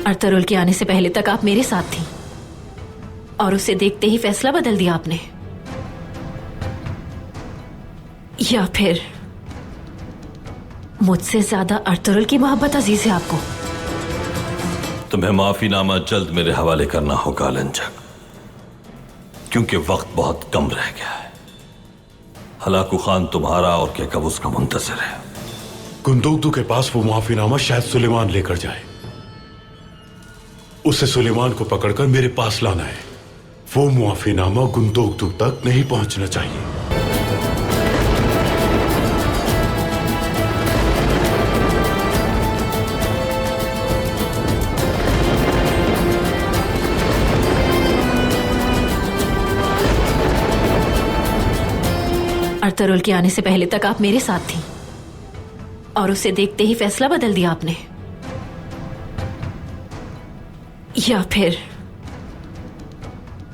Ertugrul के आने से पहले तक आप मेरे साथ थी और उसे देखते ही फैसला बदल दिया आपने, या फिर मुझसे ज्यादा अर्तुरुल की मोहब्बत अजीज है आपको? तुम्हें माफीनामा जल्द मेरे हवाले करना होगा अलंजक, क्योंकि वक्त बहुत कम रह गया है। हलाकू खान तुम्हारा और केकवुस का मुंतज़िर है। गुंदोगदू के पास वो माफीनामा शायद सुलेमान लेकर जाए। उसे सुलेमान को पकड़कर मेरे पास लाना है। वो माफीनामा गुंदोगदू तक नहीं पहुंचना चाहिए। अर्तुरुल के आने से पहले तक आप मेरे साथ थी और उसे देखते ही फैसला बदल दिया आपने, या फिर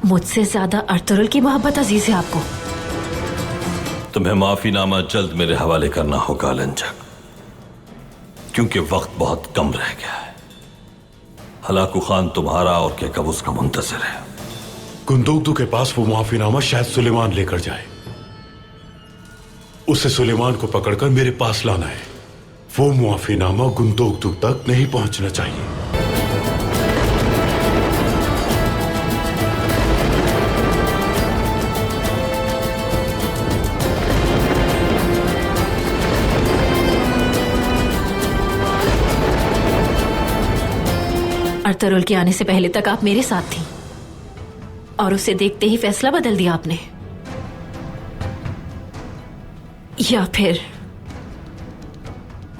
मुझसे ज्यादा अर्तुरुल की मोहब्बत अजीज है आपको? तुम्हें माफीनामा जल्द मेरे हवाले करना होगा अलंजक, क्योंकि वक्त बहुत कम रह गया है। हलाकू खान तुम्हारा और केकवुस का मुंतज़िर है। गुंदोगदू के पास वो माफीनामा शायद सुलेमान लेकर जाए। उसे सुलेमान को पकड़कर मेरे पास लाना है। वो माफीनामा गुंदोगदू तक नहीं पहुंचना चाहिए। अर्तुरुल के आने से पहले तक आप मेरे साथ थी और उसे देखते ही फैसला बदल दिया आपने, या फिर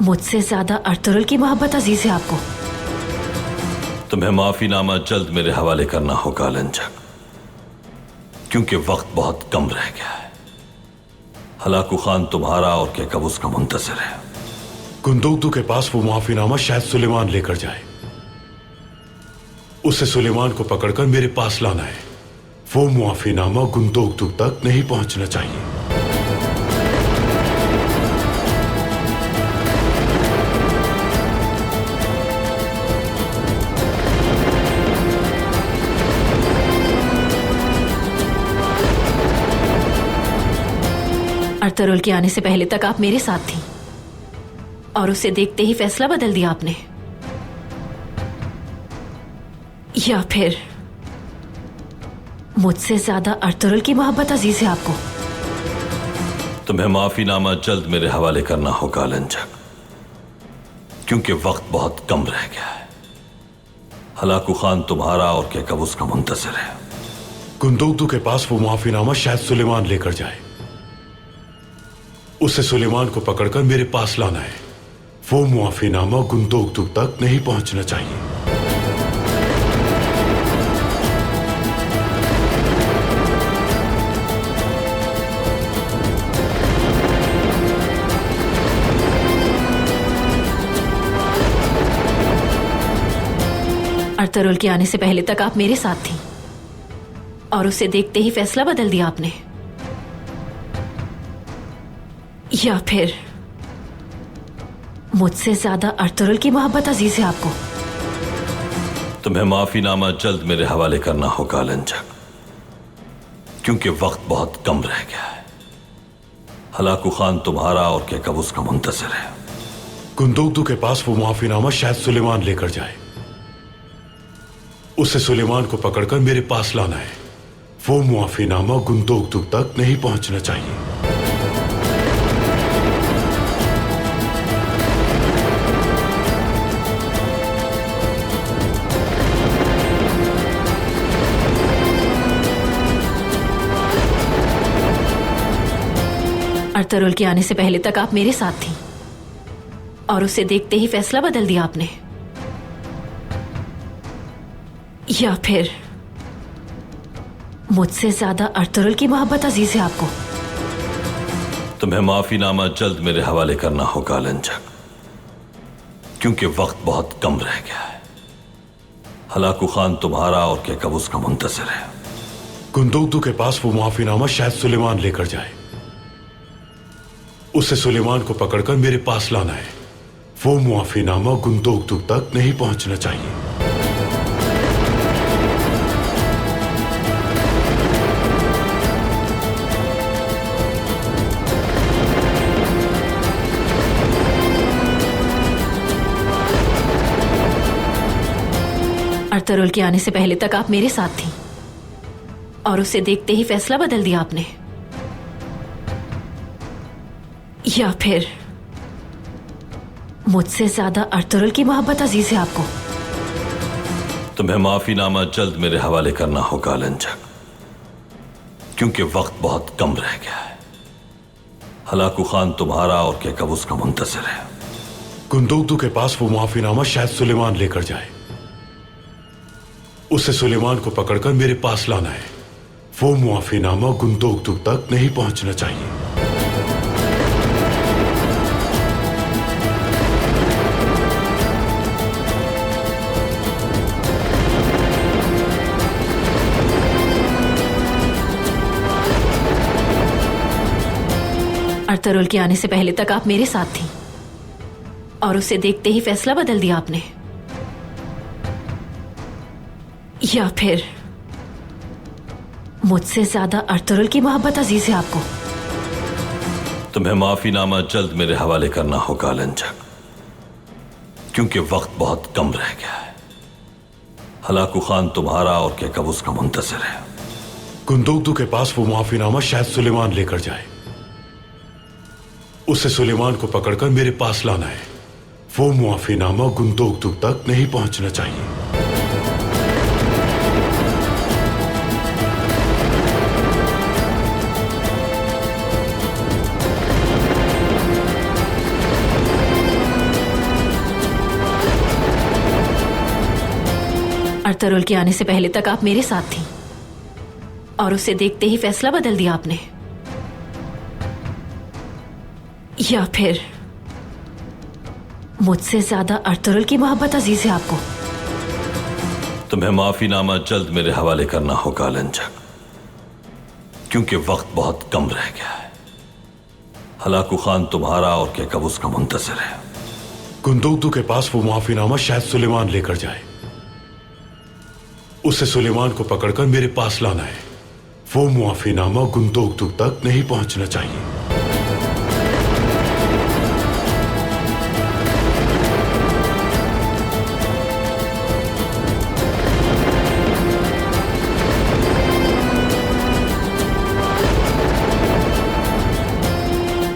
मुझसे ज्यादा अर्तुरुल की मोहब्बत अजीज है आपको? तुम्हें माफीनामा जल्द मेरे हवाले करना होगा अलंजक, क्योंकि वक्त बहुत कम रह गया है। हलाकू खान तुम्हारा और केकवुस का मुंतज़िर है। गुंदोगदू के पास वो माफीनामा शायद सुलेमान लेकर जाए। उसे सुलेमान को पकड़कर मेरे पास लाना है। वो माफीनामा गुंदोगदू तक नहीं पहुंचना चाहिए। अर्तुरुल के आने से पहले तक आप मेरे साथ थी और उसे देखते ही फैसला बदल दिया आपने, या फिर मुझसे ज्यादा अर्तुरुल की मोहब्बत अजीज है आपको? तुम्हें माफीनामा जल्द मेरे हवाले करना होगा अलंजक, क्योंकि वक्त बहुत कम रह गया है। हलाकू खान तुम्हारा और केकवुस का मुंतज़िर है। गुंदोगदू के पास वो माफीनामा शायद सुलेमान लेकर जाए। उसे सुलेमान को पकड़कर मेरे पास लाना है। वो माफीनामा गुंदोगदू तक नहीं पहुंचना चाहिए। अर्तुरुल के आने से पहले तक आप मेरे साथ थी और उसे देखते ही फैसला बदल दिया आपने, या फिर मुझसे ज्यादा अर्तुरुल की मोहब्बत अजीज है आपको? तुम्हें माफीनामा जल्द मेरे हवाले करना होगा अलंजक, क्योंकि वक्त बहुत कम रह गया है। हलाकू खान तुम्हारा और केकवुस का मुंतज़िर है। गुंदोगदू के पास वो माफीनामा शायद सुलेमान लेकर जाए। उसे सुलेमान को पकड़कर मेरे पास लाना है। वो माफीनामा गुंदोगदू तक नहीं पहुंचना चाहिए। अर्तुरुल के आने से पहले तक आप मेरे साथ थी और उसे देखते ही फैसला बदल दिया आपने, या फिर मुझसे ज्यादा अर्तुरुल की मोहब्बत अजीज है आपको? तुम्हें माफीनामा जल्द मेरे हवाले करना होगा अलंजक, क्योंकि वक्त बहुत कम रह गया है। हलाकू खान तुम्हारा और केकवुस का मुंतज़िर है। गुंदोगदू के पास वो माफीनामा शायद सुलेमान लेकर जाए। उसे सुलेमान को पकड़कर मेरे पास लाना है। वो माफीनामा गुंदोगदू तक नहीं पहुंचना चाहिए। अर्तुरुल के आने से पहले तक आप मेरे साथ थी और उसे देखते ही फैसला बदल दिया आपने, या फिर मुझसे ज्यादा अर्तुरुल की मोहब्बत अजीज है आपको? तुम्हें माफीनामा जल्द मेरे हवाले करना होगा लंचक, क्योंकि वक्त बहुत कम रह गया है। हलाकू खान तुम्हारा और केकवुस का मुंतज़िर है। गुंदोगदू के पास वो माफीनामा शायद सुलेमान लेकर जाए। उसे सुलेमान को पकड़कर मेरे पास लाना है। वो माफीनामा गुंदोगदू तक नहीं पहुंचना चाहिए। अर्तुरुल के आने से पहले तक आप मेरे साथ थी और उसे देखते ही फैसला बदल दिया आपने, या फिर मुझसे ज्यादा अर्तुरुल की मोहब्बत अजीज है आपको? तुम्हें माफीनामा जल्द मेरे हवाले करना होगा लंचक, क्योंकि वक्त बहुत कम रह गया है। हलाकू खान तुम्हारा और केकवुस का मुंतज़िर है। गुंदोगदू के पास वो माफीनामा शायद सुलेमान लेकर जाए। उसे सुलेमान को पकड़कर मेरे पास लाना है। वो माफीनामा गुंदोगदू तक नहीं पहुंचना चाहिए। अर्तुरुल के आने से पहले तक आप मेरे साथ थी और उसे देखते ही फैसला बदल दिया आपने, या फिर मुझसे ज्यादा अर्तुरुल की मोहब्बत अजीज है आपको? तुम्हें माफीनामा जल्द मेरे हवाले करना होगा लंचक, क्योंकि वक्त बहुत कम रह गया है। हलाकू खान तुम्हारा और केकवुस का मुंतज़िर है। गुंदोगदू के पास वो माफीनामा शायद सुलेमान लेकर जाए। उसे सुलेमान को पकड़कर मेरे पास लाना है। वो माफीनामा गुंदोगदू तक नहीं पहुंचना चाहिए।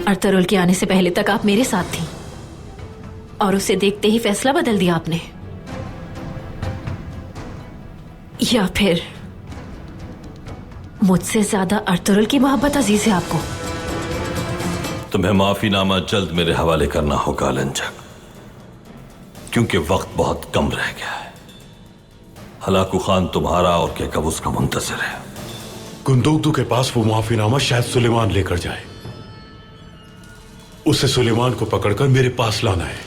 अर्तुरुल के आने से पहले तक आप मेरे साथ थी और उसे देखते ही फैसला बदल दिया आपने, या फिर मुझसे ज्यादा अर्तुरुल की मोहब्बत अजीज है आपको? तुम्हें माफीनामा जल्द मेरे हवाले करना होगा लंचक, क्योंकि वक्त बहुत कम रह गया है। हलाकू खान तुम्हारा और केकवुस का मुंतज़िर है। गुंदोगदू के पास वो माफीनामा शायद सुलेमान लेकर जाए। उसे सुलेमान को पकड़कर मेरे पास लाना है।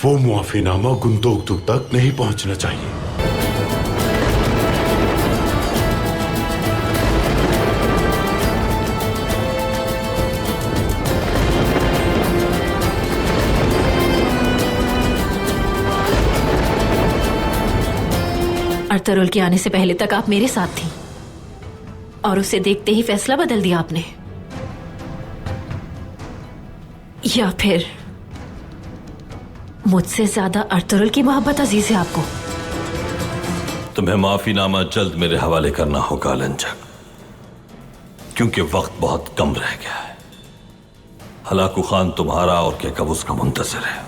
वो माफीनामा गुंदोगदू तक नहीं पहुंचना चाहिए। अर्तुरुल के आने से पहले तक आप मेरे साथ थी और उसे देखते ही फैसला बदल दिया आपने, या फिर मुझसे ज्यादा अर्तुरुल की मोहब्बत अजीज है आपको? तुम्हें माफीनामा जल्द मेरे हवाले करना होगा लंचक, क्योंकि वक्त बहुत कम रह गया है। हलाकू खान तुम्हारा और केकवुस का मुंतज़िर है।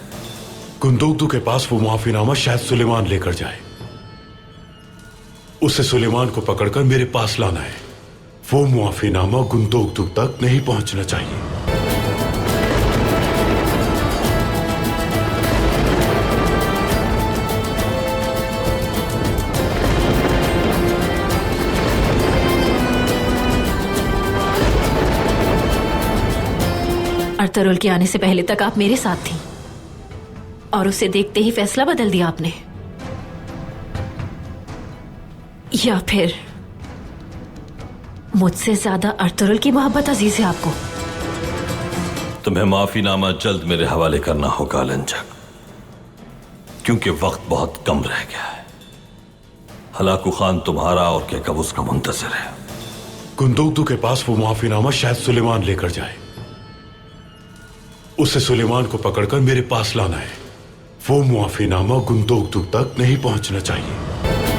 गुंदोगदू के पास वो माफीनामा शायद सुलेमान लेकर जाए। उसे सुलेमान को पकड़कर मेरे पास लाना है। वो माफीनामा गुंदोगदू तक नहीं पहुंचना चाहिए। अर्तुरुल के आने से पहले तक आप मेरे साथ थी और उसे देखते ही फैसला बदल दिया आपने, या फिर मुझसे ज्यादा अर्तुरुल की मोहब्बत अजीज है आपको? तुम्हें माफीनामा जल्द मेरे हवाले करना होगा लंचक, क्योंकि वक्त बहुत कम रह गया है। हलाकू खान तुम्हारा और केकवुस का मुंतज़िर है। गुंदोगदू के पास वो माफीनामा शायद सुलेमान लेकर जाए। उसे सुलेमान को पकड़कर मेरे पास लाना है। वो माफीनामा गुंदोगदू तक नहीं पहुंचना चाहिए।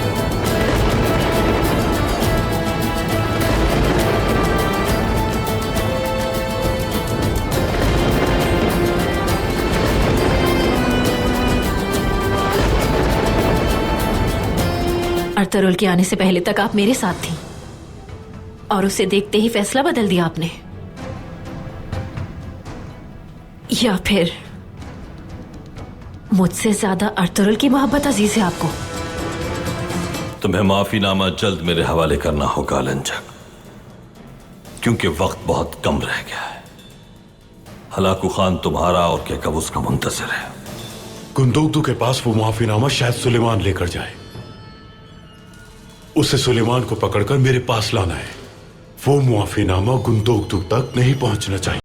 अरतरुल के आने से पहले तक आप मेरे साथ थी और उसे देखते ही फैसला बदल दिया आपने, या फिर मुझसे ज्यादा अरतरुल की मोहब्बत अजीज है आपको? तुम्हें माफीनामा जल्द मेरे हवाले करना होगा लंचक, क्योंकि वक्त बहुत कम रह गया है। हलाकू खान तुम्हारा और केकवुस का मुंतजिर है। गुंदोगदू के पास वो माफीनामा शायद सुलेमान लेकर जाए। उसे सुलेमान को पकड़कर मेरे पास लाना है। वो माफीनामा गुंदोगदू तक नहीं पहुंचना चाहिए।